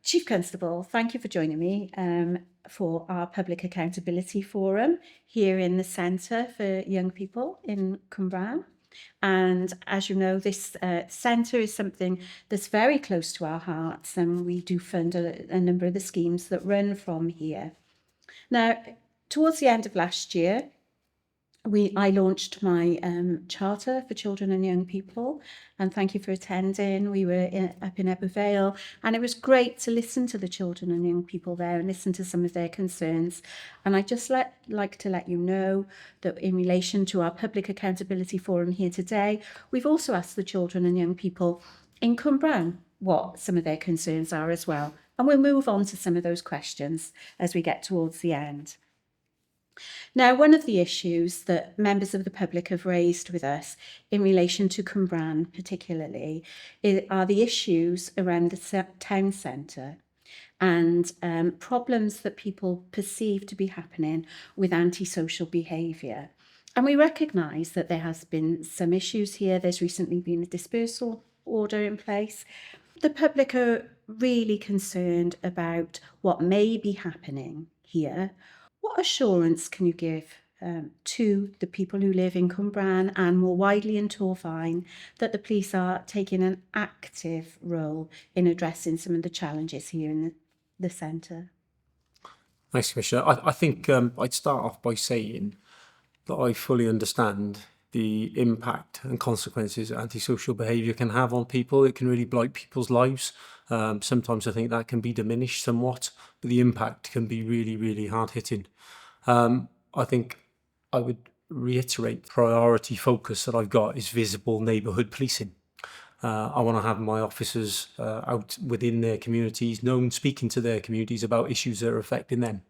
Chief Constable, thank you for joining me for our Public Accountability Forum here in the Centre for Young People in Cwmbran. And as you know, this centre is something that's very close to our hearts, and we do fund a number of the schemes that run from here. Now, towards the end of last year, I launched my charter for children and young people, and thank you for attending. We were up in Vale, and it was great to listen to the children and young people there and listen to some of their concerns. And I just like to let you know that in relation to our Public Accountability Forum here today, we've also asked the children and young people in Cwmbran what some of their concerns are as well. And we'll move on to some of those questions as we get towards the end. Now, one of the issues that members of the public have raised with us in relation to Cwmbran particularly are the issues around the town centre and problems that people perceive to be happening with antisocial behaviour. And we recognise that there has been some issues here. There's recently been a dispersal order in place. The public are really concerned about what may be happening here. What assurance can you give to the people who live in Cwmbran and more widely in Torfaen that the police are taking an active role in addressing some of the challenges here in the centre? Thanks, Commissioner. I think I'd start off by saying that I fully understand the impact and consequences antisocial behaviour can have on people. It can really blight people's lives. Sometimes I think that can be diminished somewhat, but the impact can be really, really hard-hitting. I think I would reiterate the priority focus that I've got is visible neighbourhood policing. I want to have my officers out within their communities, speaking to their communities about issues that are affecting them.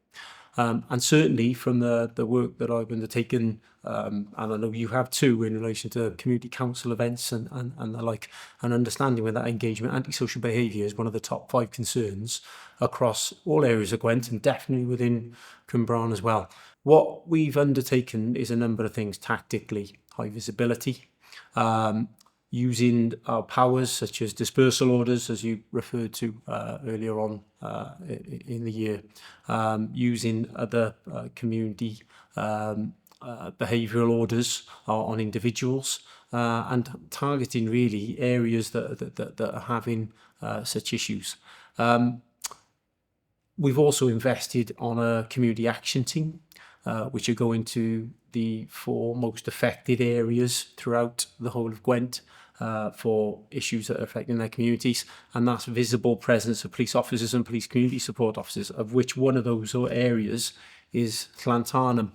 And certainly from the work that I've undertaken, and I know you have too, in relation to community council events and the like, and understanding with that engagement, antisocial behaviour is one of the top 5 concerns across all areas of Gwent and definitely within Cwmbran as well. What we've undertaken is a number of things tactically: high visibility, using our powers such as dispersal orders, as you referred to earlier on in the year, using other community behavioural orders on individuals, and targeting really areas that are having such issues. We've also invested on a community action team, which are going to the 4 most affected areas throughout the whole of Gwent for issues that are affecting their communities, and that's visible presence of police officers and police community support officers, of which one of those areas is Llantarnam.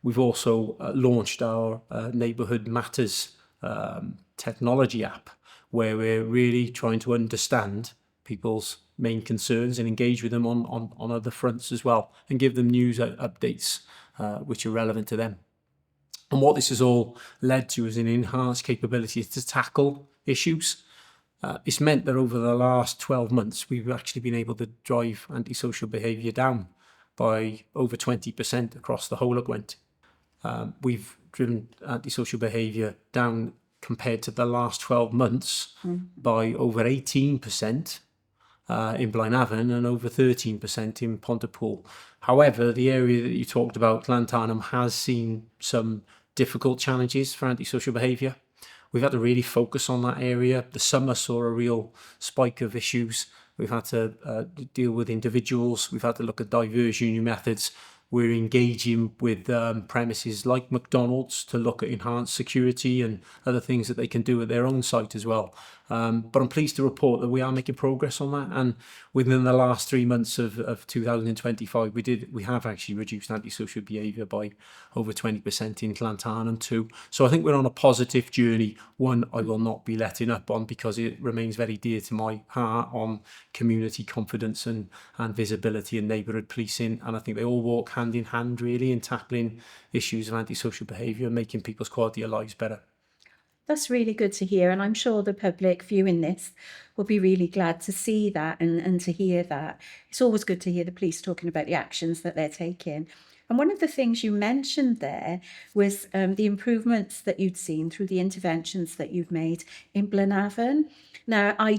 We've also launched our Neighbourhood Matters technology app, where we're really trying to understand people's main concerns and engage with them on other fronts as well, and give them news updates which are relevant to them. And what this has all led to is an enhanced capability to tackle issues. It's meant that over the last 12 months, we've actually been able to drive antisocial behaviour down by over 20% across the whole of Gwent. We've driven antisocial behaviour down compared to the last 12 months by over 18% in Blaenavon and over 13% in Pontypool. However, the area that you talked about, Llantarnam, has seen some difficult challenges for antisocial behaviour. We've had to really focus on that area. The summer saw a real spike of issues. We've had to deal with individuals. We've had to look at diversion methods. We're engaging with premises like McDonald's to look at enhanced security and other things that they can do at their own site as well. But I'm pleased to report that we are making progress on that, and within the last 3 months of 2025, we have actually reduced antisocial behaviour by over 20% in Llantarnam too. So I think we're on a positive journey, one I will not be letting up on, because it remains very dear to my heart, on community confidence and visibility and neighbourhood policing, and I think they all walk hand in hand really in tackling issues of antisocial behaviour and making people's quality of lives better. That's really good to hear, and I'm sure the public viewing this will be really glad to see that and to hear that. It's always good to hear the police talking about the actions that they're taking. And one of the things you mentioned there was the improvements that you'd seen through the interventions that you've made in Blenavon. Now, I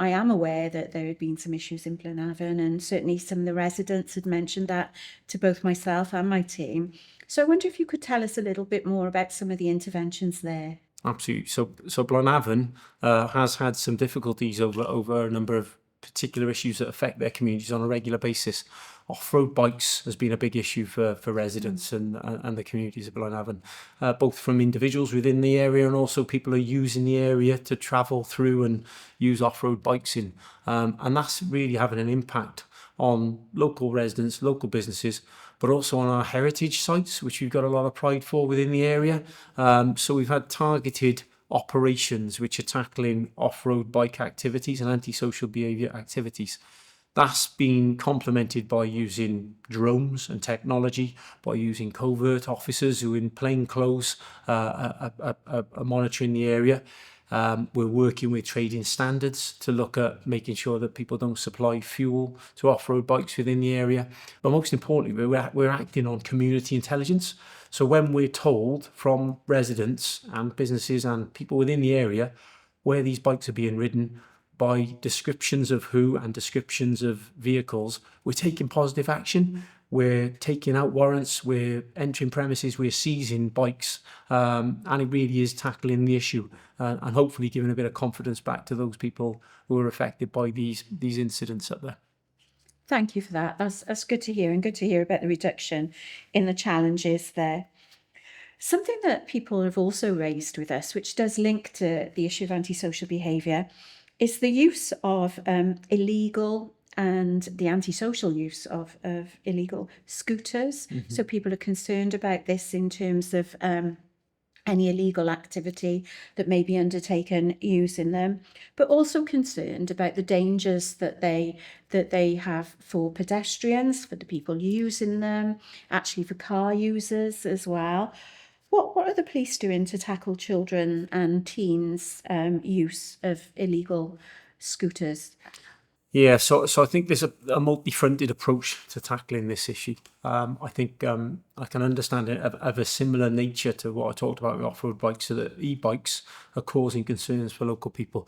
am aware that there had been some issues in Blenavon, and certainly some of the residents had mentioned that to both myself and my team. So I wonder if you could tell us a little bit more about some of the interventions there. Absolutely. So Blenavon has had some difficulties over a number of particular issues that affect their communities on a regular basis. Off-road bikes has been a big issue for residents and the communities of Blenavon, both from individuals within the area and also people who are using the area to travel through and use off-road bikes in. And that's really having an impact on local residents, local businesses, but also on our heritage sites, which we've got a lot of pride for within the area. So we've had targeted operations which are tackling off-road bike activities and antisocial behaviour activities. That's been complemented by using drones and technology, by using covert officers who in plain clothes are monitoring the area. We're working with trading standards to look at making sure that people don't supply fuel to off-road bikes within the area. But most importantly, we're acting on community intelligence. So when we're told from residents and businesses and people within the area where these bikes are being ridden, by descriptions of who and descriptions of vehicles, we're taking positive action. We're taking out warrants, we're entering premises, we're seizing bikes, and it really is tackling the issue and hopefully giving a bit of confidence back to those people who are affected by these incidents up there. Thank you for that. That's good to hear, and good to hear about the reduction in the challenges there. Something that people have also raised with us, which does link to the issue of antisocial behaviour, is the use of illegal and the antisocial use of illegal scooters. So people are concerned about this in terms of any illegal activity that may be undertaken using them, but also concerned about the dangers that they have for pedestrians, for the people using them, actually for car users as well. What are the police doing to tackle children and teens' use of illegal scooters? Yeah, so I think there's a multi-fronted approach to tackling this issue. I think I can understand it of a similar nature to what I talked about with off-road bikes, so that e-bikes are causing concerns for local people.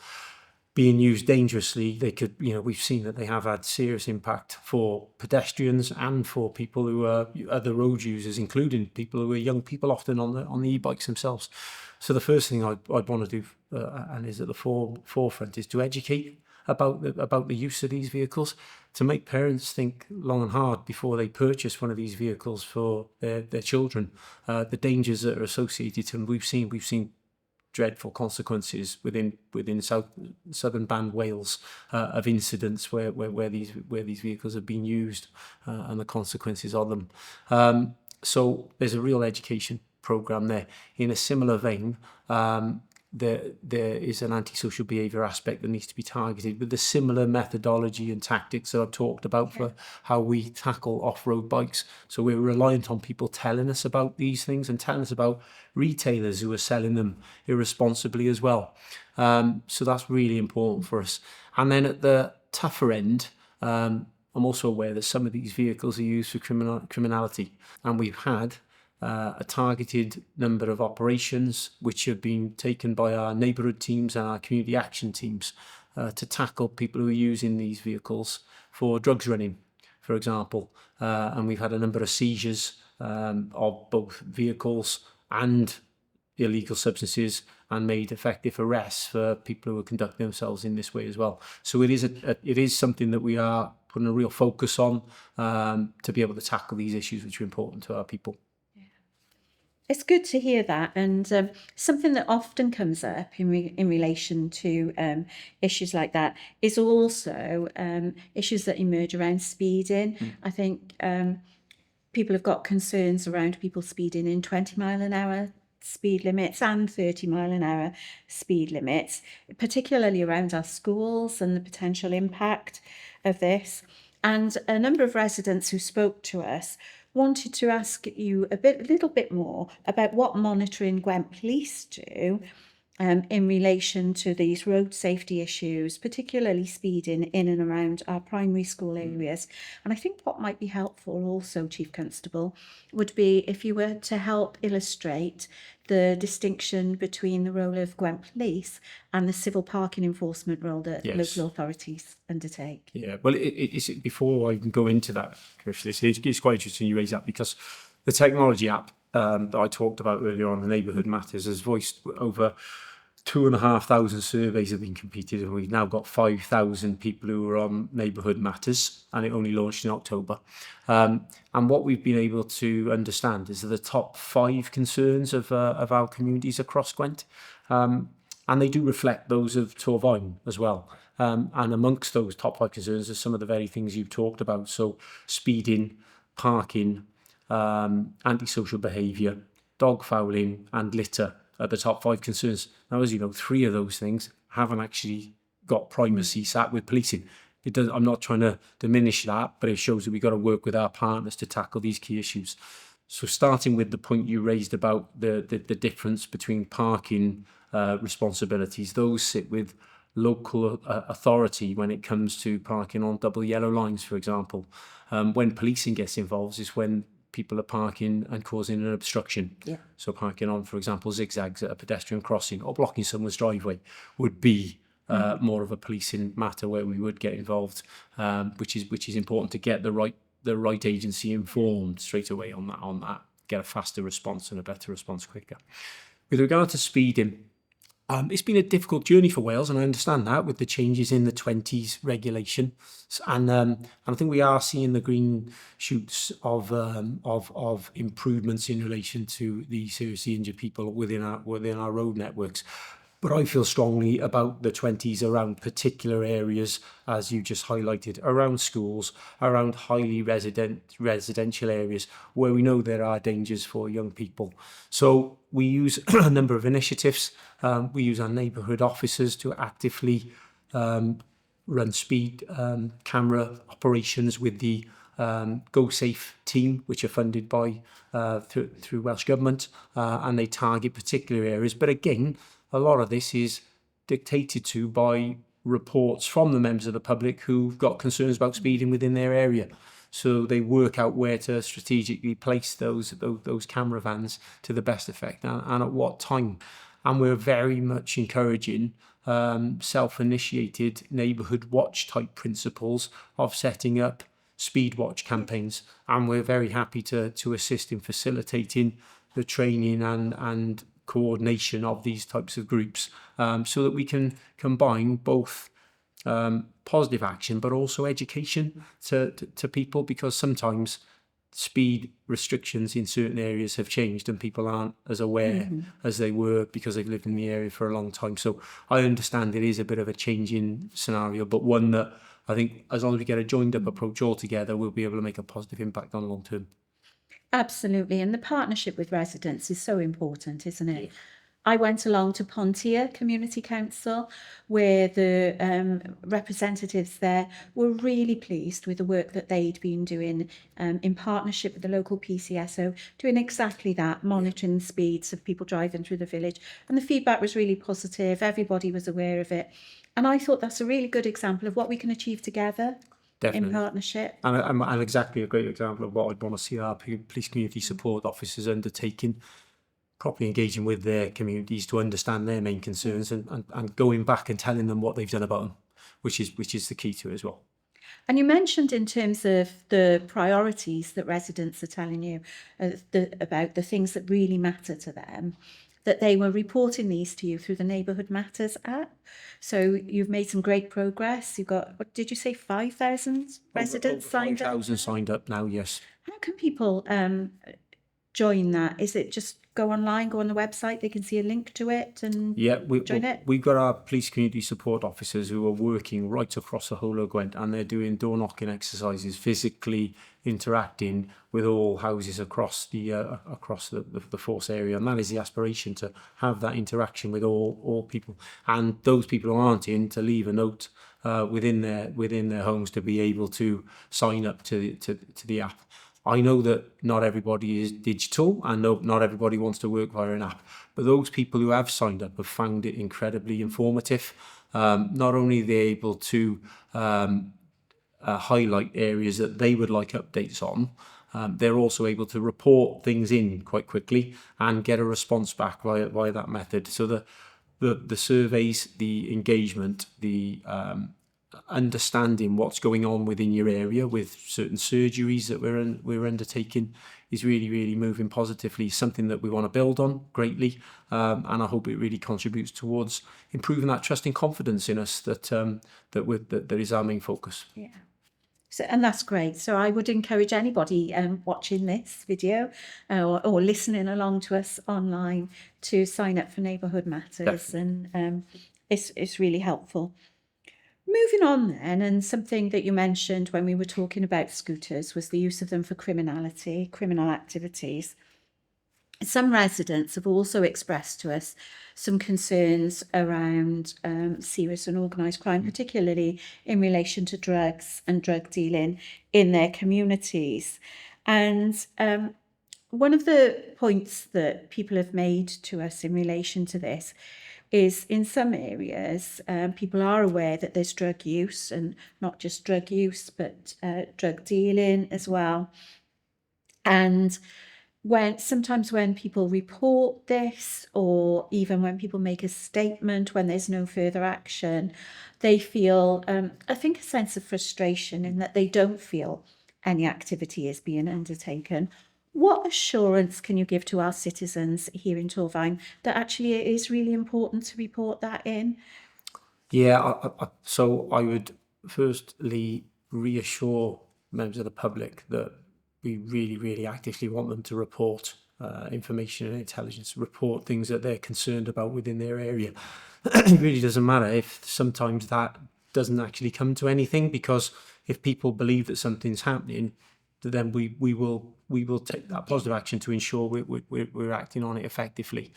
Being used dangerously, they could, we've seen that they have had serious impact for pedestrians and for people who are other road users, including people who are young people, often on the e-bikes themselves. So the first thing I'd want to do, and is at the forefront, is to educate about the use of these vehicles, to make parents think long and hard before they purchase one of these vehicles for their children, the dangers that are associated to them. We've seen dreadful consequences within southern band Wales of incidents where these vehicles have been used and the consequences of them. So there's a real education program there. In a similar vein, there is an antisocial behaviour aspect that needs to be targeted with the similar methodology and tactics that I've talked about for how we tackle off-road bikes. So we're reliant on people telling us about these things and telling us about retailers who are selling them irresponsibly as well. So that's really important for us. And then at the tougher end, I'm also aware that some of these vehicles are used for criminality, and we've had a targeted number of operations which have been taken by our neighbourhood teams and our community action teams to tackle people who are using these vehicles for drugs running, for example. And we've had a number of seizures of both vehicles and illegal substances, and made effective arrests for people who are conducting themselves in this way as well. So it is something that we are putting a real focus on to be able to tackle these issues which are important to our people. It's good to hear that, and something that often comes up in relation to issues like that is also issues that emerge around speeding. I think people have got concerns around people speeding in 20-mile-an-hour speed limits and 30-mile-an-hour speed limits, particularly around our schools and the potential impact of this. And a number of residents who spoke to us wanted to ask you a little bit more about what monitoring Gwent Police do in relation to these road safety issues, particularly speeding in and around our primary school areas. And I think what might be helpful also, Chief Constable, would be if you were to help illustrate the distinction between the role of Gwent Police and the civil parking enforcement role that Yes. local authorities undertake. Yeah, well, it's before I can go into that, Chris, it's quite interesting you raise that, because the technology app that I talked about earlier on, the Neighbourhood Matters, has voiced over 2,500 surveys have been completed, and we've now got 5,000 people who are on Neighbourhood Matters, and it only launched in October. And what we've been able to understand is the top 5 concerns of our communities across Gwent. And they do reflect those of Torfaen as well. And amongst those top 5 concerns are some of the very things you've talked about. So speeding, parking, antisocial behaviour, dog fouling and litter are the top 5 concerns. Now, as you know, 3 of those things haven't actually got primacy sat with policing. It does, I'm not trying to diminish that, but it shows that we've got to work with our partners to tackle these key issues. So starting with the point you raised about the difference between parking responsibilities, those sit with local authority when it comes to parking on double yellow lines, for example. When policing gets involved is when people are parking and causing an obstruction. Yeah. So parking on, for example, zigzags at a pedestrian crossing or blocking someone's driveway would be more of a policing matter where we would get involved, which is important to get the right agency informed straight away on that, get a faster response and a better response quicker. With regard to speeding, it's been a difficult journey for Wales, and I understand that with the changes in the 20s regulation, and I think we are seeing the green shoots of improvements in relation to the seriously injured people within our road networks. But I feel strongly about the 20s around particular areas, as you just highlighted, around schools, around highly residential areas where we know there are dangers for young people. So we use a number of initiatives. We use our neighbourhood officers to actively run speed camera operations with the Go Safe team, which are funded by through Welsh Government, and they target particular areas. But again, a lot of this is dictated to by reports from the members of the public who've got concerns about speeding within their area. So they work out where to strategically place those camera vans to the best effect and at what time. And we're very much encouraging self-initiated neighbourhood watch type principles of setting up speed watch campaigns. And we're very happy to assist in facilitating the training and coordination of these types of groups, so that we can combine both positive action but also education to people, because sometimes speed restrictions in certain areas have changed and people aren't as aware as they were because they've lived in the area for a long time. So I understand it is a bit of a changing scenario, but one that I think as long as we get a joined up approach all together, we'll be able to make a positive impact on long term. Absolutely. And the partnership with residents is so important, isn't it? I went along to Pontier Community Council, where the representatives there were really pleased with the work that they'd been doing in partnership with the local PCSO, doing exactly that, monitoring the speeds of people driving through the village. And the feedback was really positive. Everybody was aware of it. And I thought that's a really good example of what we can achieve together. Definitely. In partnership. And exactly a great example of what I'd want to see our police community support officers undertaking, properly engaging with their communities to understand their main concerns and going back and telling them what they've done about them, which is the key to it as well. And you mentioned in terms of the priorities that residents are telling you about the things that really matter to them, that they were reporting these to you through the Neighbourhood Matters app. So you've made some great progress. You've got, what did you say, 5,000 residents signed up? 5,000 signed up now, yes. How can people join that? Is it just go online, go on the website, they can see a link to it and join it? We've got our police community support officers who are working right across the whole of Gwent, and they're doing door knocking exercises, physically interacting with all houses across the force area, and that is the aspiration, to have that interaction with all people, and those people who aren't in, to leave a note within their homes to be able to sign up to the app. I know that not everybody is digital, and not everybody wants to work via an app, but those people who have signed up have found it incredibly informative. Not only are they able to highlight areas that they would like updates on, they're also able to report things in quite quickly and get a response back via that method. So the surveys, the engagement, the understanding what's going on within your area with certain surgeries that we're undertaking is really moving positively. Something that we want to build on greatly, and I hope it really contributes towards improving that trust and confidence in us that is our main focus. Yeah. So, and that's great. So I would encourage anybody watching this video or listening along to us online to sign up for Neighbourhood Matters. Definitely. And it's really helpful. Moving on then, and something that you mentioned when we were talking about scooters was the use of them for criminal activities. Some residents have also expressed to us some concerns around serious and organised crime, particularly in relation to drugs and drug dealing in their communities. And one of the points that people have made to us in relation to this is in some areas, people are aware that there's drug use, and not just drug use, but drug dealing as well. And sometimes when people report this, or even when people make a statement when there's no further action, they feel, I think, a sense of frustration in that they don't feel any activity is being undertaken. What assurance can you give to our citizens here in Torfaen that actually it is really important to report that in? Yeah, so I would firstly reassure members of the public that we really actively want them to report information and intelligence, report things that they're concerned about within their area. It really doesn't matter if sometimes that doesn't actually come to anything, because if people believe that something's happening, then we will take that positive action to ensure we're acting on it effectively.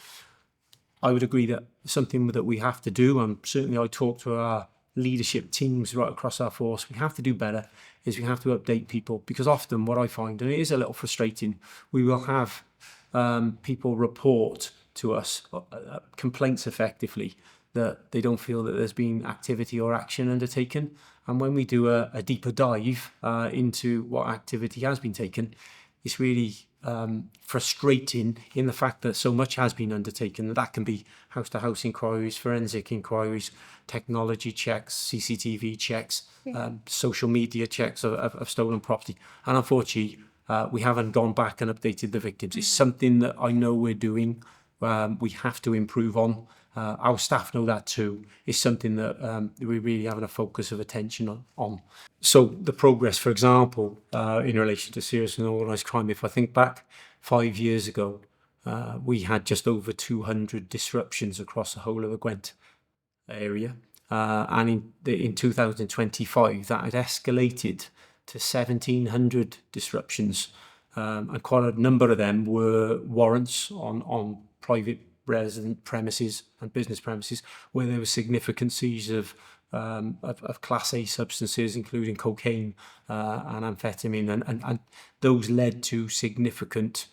I would agree that something that we have to do, and certainly I talk to our leadership teams right across our force, we have to do better, is we have to update people, because often what I find, and it is a little frustrating, we will have people report to us complaints effectively that they don't feel that there's been activity or action undertaken. And when we do a deeper dive into what activity has been taken, it's really frustrating in the fact that so much has been undertaken. That can be house-to-house inquiries, forensic inquiries, technology checks, CCTV checks, social media checks of stolen property. And unfortunately, we haven't gone back and updated the victims. It's something that I know we're doing. We have to improve on. Our staff know that too. It's something that we really having a focus of attention on. So the progress, for example, in relation to serious and organised crime, if I think back 5 years ago, we had just over 200 disruptions across the whole of the Gwent area. And in 2025, that had escalated to 1,700 disruptions. And quite a number of them were warrants on private resident premises and business premises, where there was significant seizure of Class A substances, including cocaine and amphetamine, and those led to significant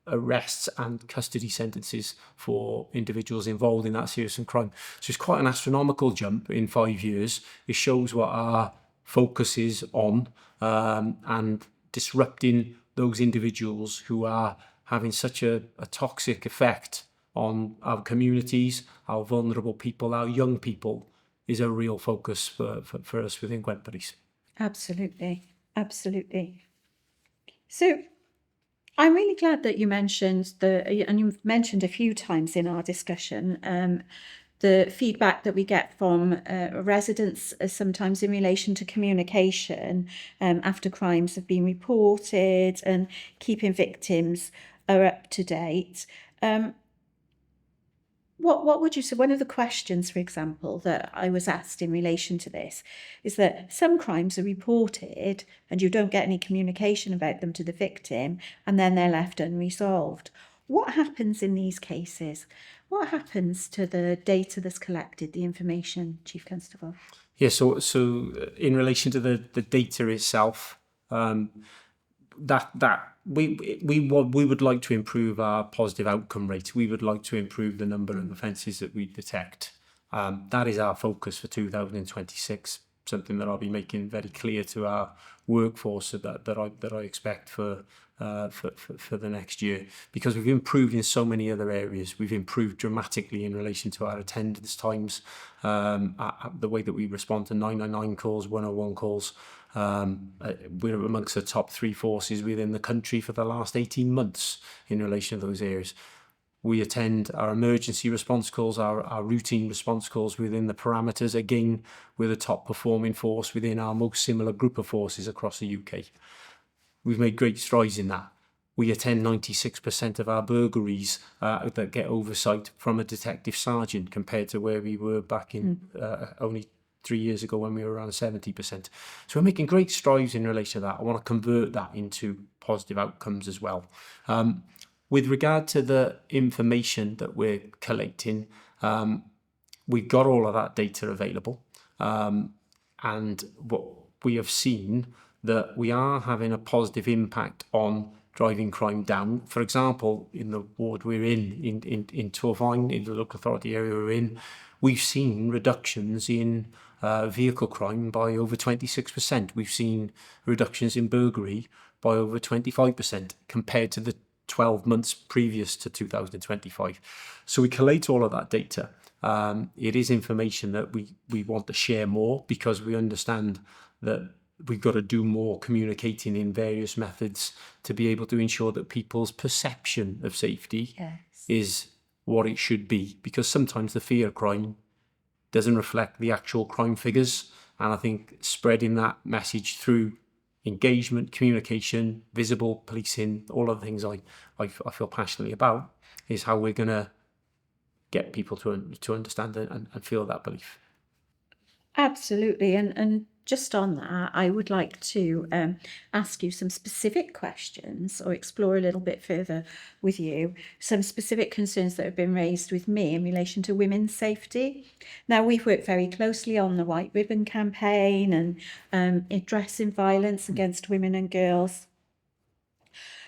arrests and custody sentences for individuals involved in that serious crime. So it's quite an astronomical jump in 5 years. It shows what our focus is on, and disrupting those individuals who are having such a toxic effect on our communities, our vulnerable people, our young people, is a real focus for us within Gwent Police. Absolutely. So I'm really glad that you mentioned and you've mentioned a few times in our discussion, the feedback that we get from residents sometimes in relation to communication after crimes have been reported, and keeping victims are up to date. What would you say? One of the questions, for example, that I was asked in relation to this is that some crimes are reported and you don't get any communication about them to the victim, and then they're left unresolved. What happens in these cases? What happens to the data that's collected, the information, Chief Constable? Yeah, so in relation to the data itself, we would like to improve our positive outcome rate. We would like to improve the number of offences that we detect. That is our focus for 2026. Something that I'll be making very clear to our workforce that I expect for the next year, because we've improved in so many other areas. We've improved dramatically in relation to our attendance times, the way that we respond to 999 calls, 101 calls. We're amongst the top 3 forces within the country for the last 18 months in relation to those areas. We attend our emergency response calls, our routine response calls within the parameters. Again, we're the top performing force within our most similar group of forces across the UK. We've made great strides in that. We attend 96% of our burglaries that get oversight from a detective sergeant, compared to where we were back in only 3 years ago when we were around 70%. So we're making great strides in relation to that. I want to convert that into positive outcomes as well. With regard to the information that we're collecting, we've got all of that data available. And what we have seen, that we are having a positive impact on driving crime down. For example, in the ward we're in Torfaen, in the local authority area we're in, we've seen reductions in vehicle crime by over 26%. We've seen reductions in burglary by over 25% compared to the 12 months previous to 2025. So we collate all of that data. It is information that we want to share more, because we understand that we've got to do more communicating in various methods to be able to ensure that people's perception of safety is what it should be, because sometimes the fear of crime doesn't reflect the actual crime figures. And I think spreading that message through engagement, communication, visible policing, all of the things I feel passionately about, is how we're going to get people to understand and feel that belief. Absolutely. And just on that, I would like to ask you some specific questions, or explore a little bit further with you some specific concerns that have been raised with me in relation to women's safety. Now, we've worked very closely on the White Ribbon campaign and addressing violence against women and girls.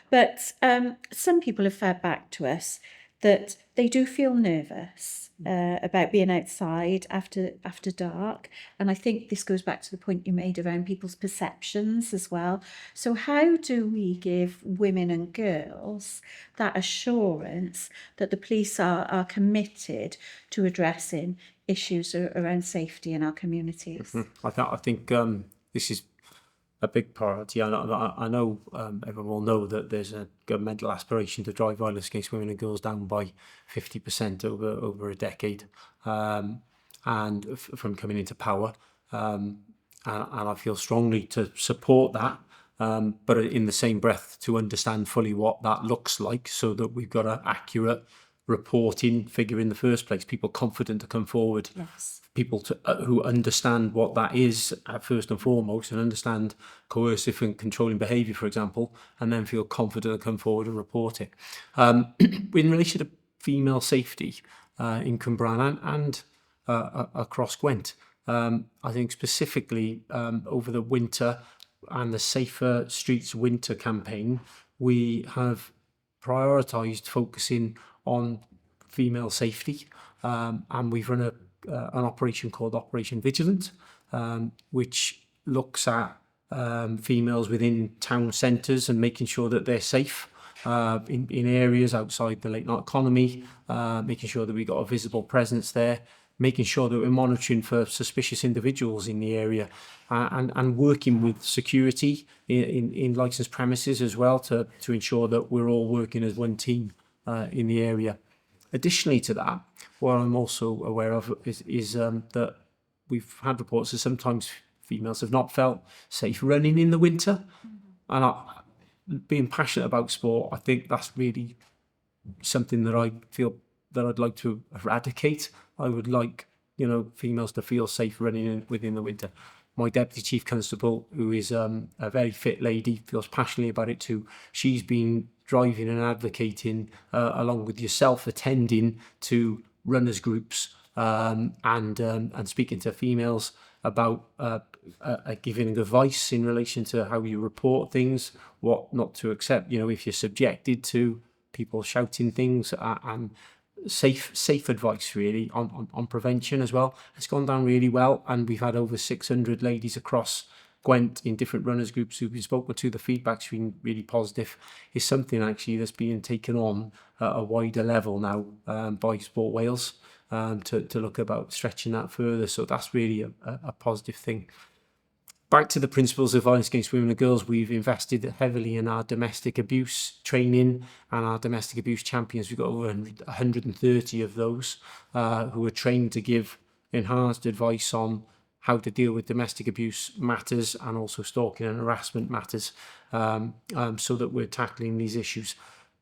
But some people have fed back to us that they do feel nervous about being outside after dark. And I think this goes back to the point you made around people's perceptions as well. So how do we give women and girls that assurance that the police are committed to addressing issues around safety in our communities? I think this is a big priority. I know everyone will know that there's a governmental aspiration to drive violence against women and girls down by 50% over a decade, and from coming into power. And I feel strongly to support that, but in the same breath to understand fully what that looks like, so that we've got an accurate reporting figure in the first place. People confident to come forward. Yes. People who understand what that is first and foremost, and understand coercive and controlling behaviour, for example, and then feel confident to come forward and report it. In relation to female safety in Cwmbran and across Gwent, I think specifically over the winter and the Safer Streets Winter campaign, we have prioritised focusing on female safety, and we've run an operation called Operation Vigilant, which looks at females within town centres and making sure that they're safe in areas outside the late night economy, making sure that we've got a visible presence there, making sure that we're monitoring for suspicious individuals in the area, and working with security in licensed premises as well to ensure that we're all working as one team in the area. Additionally to that, what I'm also aware of is that we've had reports that sometimes females have not felt safe running in the winter. And being passionate about sport, I think that's really something that I feel that I'd like to eradicate. I would like, females to feel safe running within the winter. My Deputy Chief Constable, who is a very fit lady, feels passionately about it too. She's been driving and advocating, along with yourself, attending to runners groups and speaking to females about giving advice in relation to how you report things, what not to accept. If you're subjected to people shouting things, and safe advice really on prevention as well. It's gone down really well, and we've had over 600 ladies across Gwent in different runners groups who've been spoken to. The feedback's been really positive. It's something actually that's being taken on at a wider level now by Sport Wales, to look about stretching that further. So that's really a positive thing. Back to the principles of violence against women and girls, we've invested heavily in our domestic abuse training and our domestic abuse champions. We've got over 130 of those who are trained to give enhanced advice on how to deal with domestic abuse matters and also stalking and harassment matters, so that we're tackling these issues.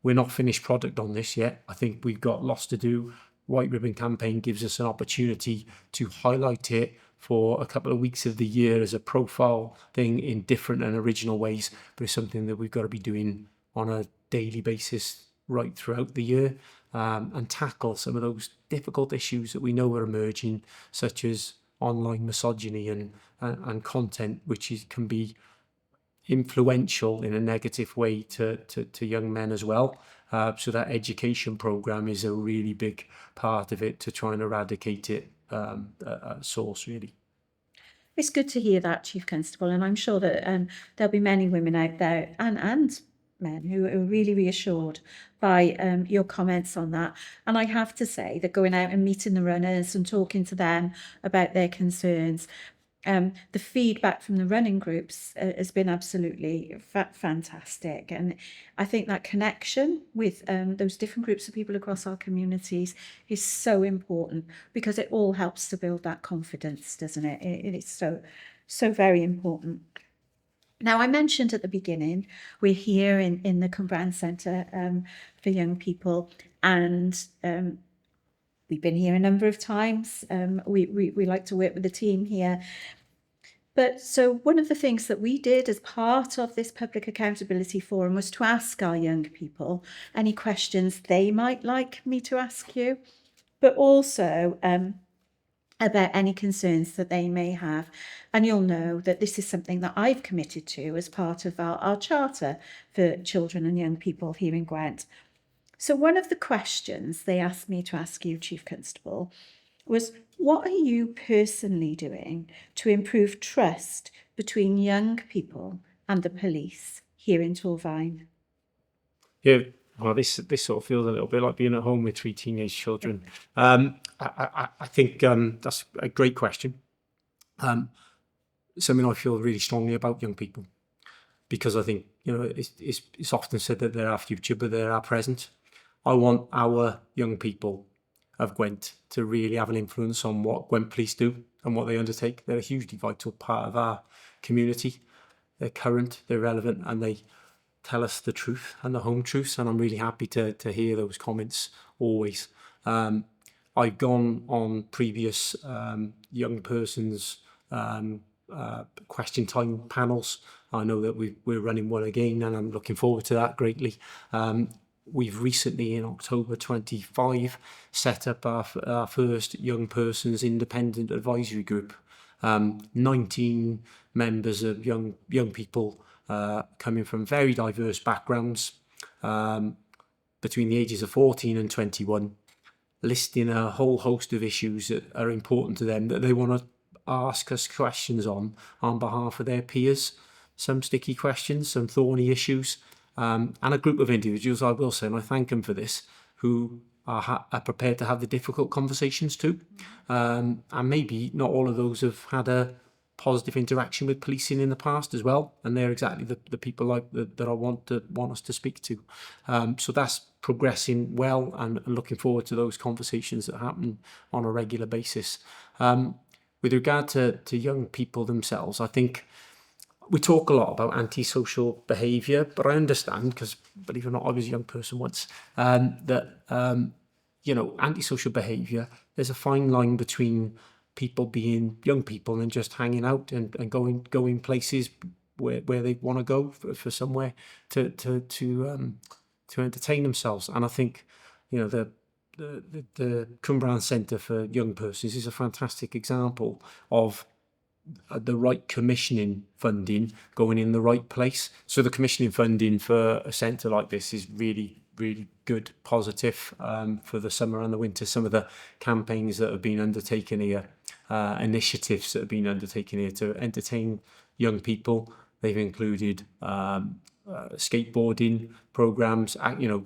We're not finished product on this yet. I think we've got lots to do. White Ribbon Campaign gives us an opportunity to highlight it for a couple of weeks of the year as a profile thing in different and original ways, but it's something that we've got to be doing on a daily basis right throughout the year, and tackle some of those difficult issues that we know are emerging, such as online misogyny and content which can be influential in a negative way to young men as well. So that education program is a really big part of it to try and eradicate it at source, really. It's good to hear that, Chief Constable, and I'm sure that there'll be many women out there and men who are really reassured by your comments on that. And I have to say that going out and meeting the runners and talking to them about their concerns, the feedback from the running groups has been absolutely fantastic. And I think that connection with those different groups of people across our communities is so important, because it all helps to build that confidence, doesn't it? It is so very important. Now, I mentioned at the beginning, we're here in the Cwmbran Centre for Young People, and we've been here a number of times. We like to work with the team here. But so one of the things that we did as part of this Public Accountability Forum was to ask our young people any questions they might like me to ask you, but also about any concerns that they may have. And you'll know that this is something that I've committed to as part of our charter for children and young people here in Gwent. So one of the questions they asked me to ask you, Chief Constable, was, what are you personally doing to improve trust between young people and the police here in Torfaen? Yeah, well, this sort of feels a little bit like being at home with 3 teenage children. I think that's a great question. Something I feel really strongly about young people, because I think it's often said that they're our future, but they're our present. I want our young people of Gwent to really have an influence on what Gwent Police do and what they undertake. They're a hugely vital part of our community. They're current, they're relevant, and they tell us the truth and the home truths, and I'm really happy to hear those comments always. I've gone on previous young persons question time panels. I know that we're running one again, and I'm looking forward to that greatly. We've recently, in October 25, set up our first young persons independent advisory group. 19 members of young people coming from very diverse backgrounds, between the ages of 14 and 21, listing a whole host of issues that are important to them, that they want to ask us questions on behalf of their peers. Some sticky questions, some thorny issues, and a group of individuals, I will say, and I thank them for this, who are prepared to have the difficult conversations too. And maybe not all of those have had a positive interaction with policing in the past as well, and they're exactly the people that I want us to speak to. So that's progressing well, and looking forward to those conversations that happen on a regular basis. With regard to young people themselves, I think we talk a lot about antisocial behaviour, but I understand, because believe it or not, I was a young person once, that antisocial behaviour, there's a fine line between people being young people and just hanging out and going places where they want to go for somewhere to entertain themselves. And I think the Cwmbran Centre for Young Persons is a fantastic example of the right commissioning funding going in the right place. So the commissioning funding for a centre like this is really, really good, positive for the summer and the winter. Some of the campaigns that have been undertaken here, initiatives that have been undertaken here to entertain young people, they've included skateboarding programs,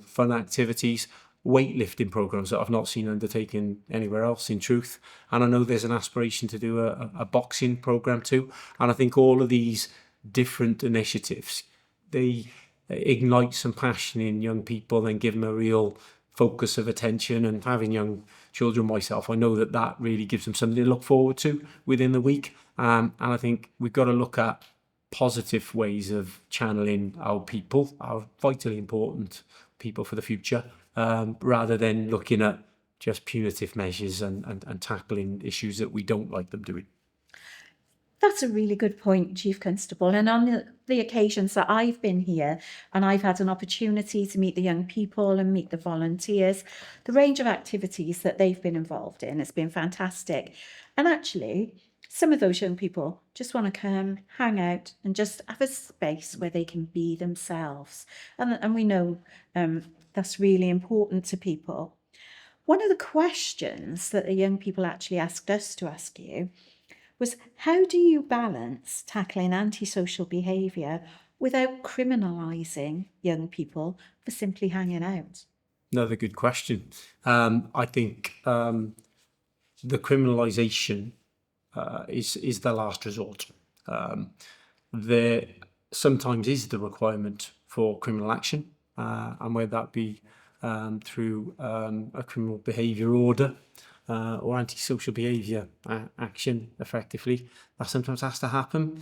fun activities, weightlifting programs that I've not seen undertaken anywhere else, in truth. And I know there's an aspiration to do a boxing program too. And I think all of these different initiatives, they ignite some passion in young people and give them a real focus of attention. And having young children myself, I know that really gives them something to look forward to within the week. And I think we've got to look at positive ways of channeling our people, our vitally important people for the future, rather than looking at just punitive measures and tackling issues that we don't like them doing. That's a really good point, Chief Constable. And on the occasions that I've been here and I've had an opportunity to meet the young people and meet the volunteers, the range of activities that they've been involved in has been fantastic. And actually, some of those young people just want to come, hang out, and just have a space where they can be themselves. And we know that's really important to people. One of the questions that the young people actually asked us to ask you was, how do you balance tackling antisocial behaviour without criminalising young people for simply hanging out? Another good question. I think the criminalisation is the last resort. There sometimes is the requirement for criminal action, and whether that be through a criminal behaviour order or antisocial behaviour action, effectively, that sometimes has to happen.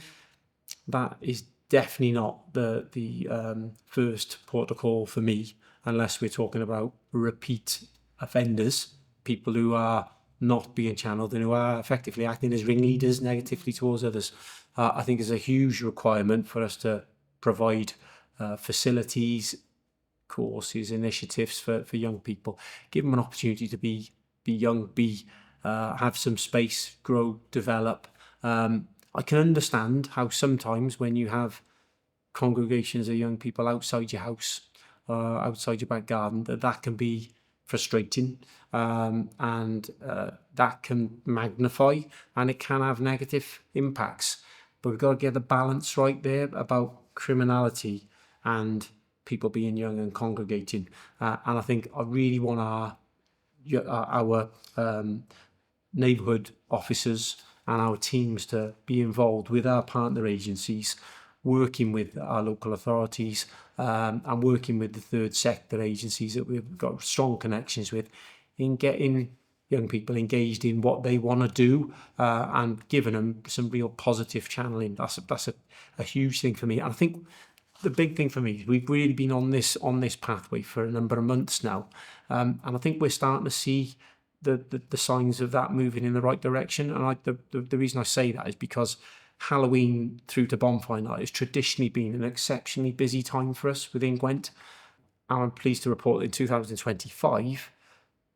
That is definitely not the first port of call for me, unless we're talking about repeat offenders, people who are not being channeled and who are effectively acting as ringleaders negatively towards others. I think there's a huge requirement for us to provide facilities, courses, initiatives for young people, give them an opportunity to be young, have some space, grow, develop. I can understand how sometimes when you have congregations of young people outside your house, outside your back garden, that can be frustrating, and that can magnify, and it can have negative impacts. But we've got to get the balance right there about criminality and people being young and congregating. And I think I really want our neighbourhood officers and our teams to be involved with our partner agencies, working with our local authorities, and working with the third sector agencies that we've got strong connections with, in getting young people engaged in what they want to do, and giving them some real positive channeling. That's a huge thing for me. And I think the big thing for me is we've really been on this pathway for a number of months now, and I think we're starting to see the signs of that moving in the right direction. And the reason I say that is because Halloween through to Bonfire Night has traditionally been an exceptionally busy time for us within Gwent. And I'm pleased to report that in 2025,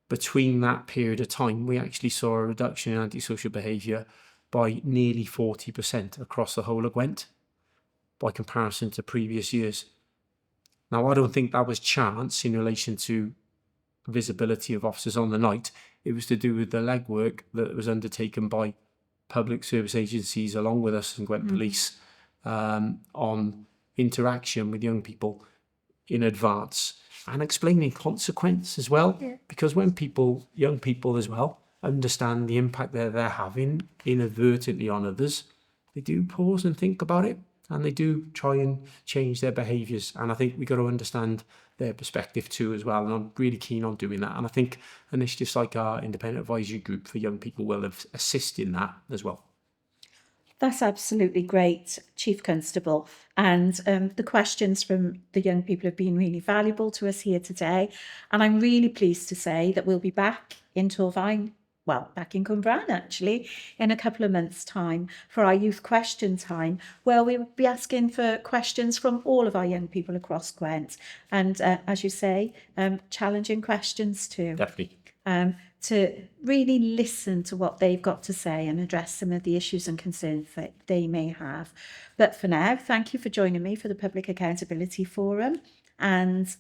between that period of time, we actually saw a reduction in antisocial behaviour by nearly 40% across the whole of Gwent, by comparison to previous years. Now, I don't think that was chance in relation to visibility of officers on the night. It was to do with the legwork that was undertaken by public service agencies along with us and Gwent Police on interaction with young people in advance and explaining consequence as well. Yeah. Because when young people as well, understand the impact that they're having inadvertently on others, they do pause and think about it, and they do try and change their behaviours. And I think we've got to understand their perspective too as well. And I'm really keen on doing that. And I think initiatives like our independent advisory group for young people will assist in that as well. That's absolutely great, Chief Constable. And the questions from the young people have been really valuable to us here today. And I'm really pleased to say that we'll be back in Torfaen, back in Cwmbran actually, in a couple of months' time for our youth question time, where we will be asking for questions from all of our young people across Gwent. And as you say, challenging questions too. Definitely. to really listen to what they've got to say and address some of the issues and concerns that they may have. But for now, thank you for joining me for the Public Accountability Forum. And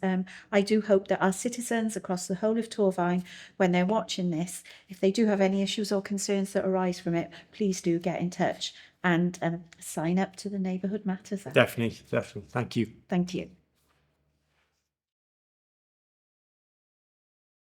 I do hope that our citizens across the whole of Torfaen, when they're watching this, if they do have any issues or concerns that arise from it, please do get in touch and sign up to the Neighbourhood Matters Act. Definitely. Thank you. Thank you.